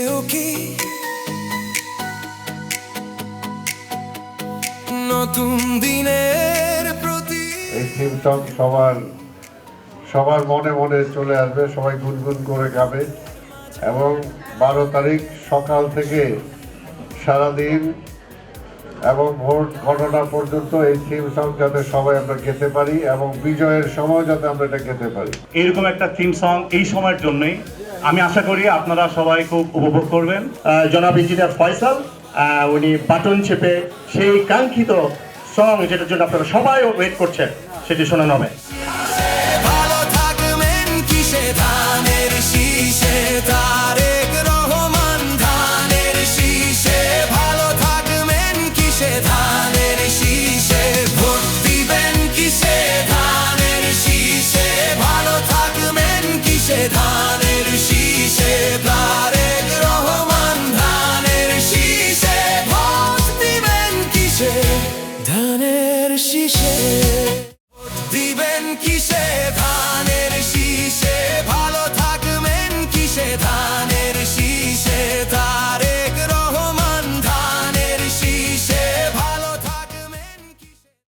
চেয়েও কি নতুন দিনের প্রতি এই থিম সং সবার সবার মনে মনে চলে আসবে, সবাই গুনগুন করে গাবে এবং 12 তারিখ সকাল থেকে সারাদিন এবং ভোট গণনা পর্যন্ত এই থিম সং যাতে সবাই আমরা গেতে পারি এবং বিজয়ের সময় যাতে আমরা এটা গেতে পারি। এরকম একটা থিম সং এই সময়ের জন্যই আমি আশা করি আপনারা সবাই খুব উপভোগ করবেন। জনাব ইঞ্জিনিয়ার ফয়সাল উনি বাটন চেপে সেই কাঙ্ক্ষিত সং যেটার জন্য আপনারা সবাই ওয়েট করছেন সেটি শোনানো হবে। ভালো থাকবেন কিসে ধানের শীষে তারেক রহমান ধানের শীষে ভালো থাকবেন কিসে ধানের শীষে ভোট দিবেন কিসে ধানের শীষে ভালো থাকবেন কিসে ধানের শীষে তারেক রহমান ধানের শীষে ভোট দিবেন কিসে ধানের শীষে দিবেন কিসে ধানের শীষে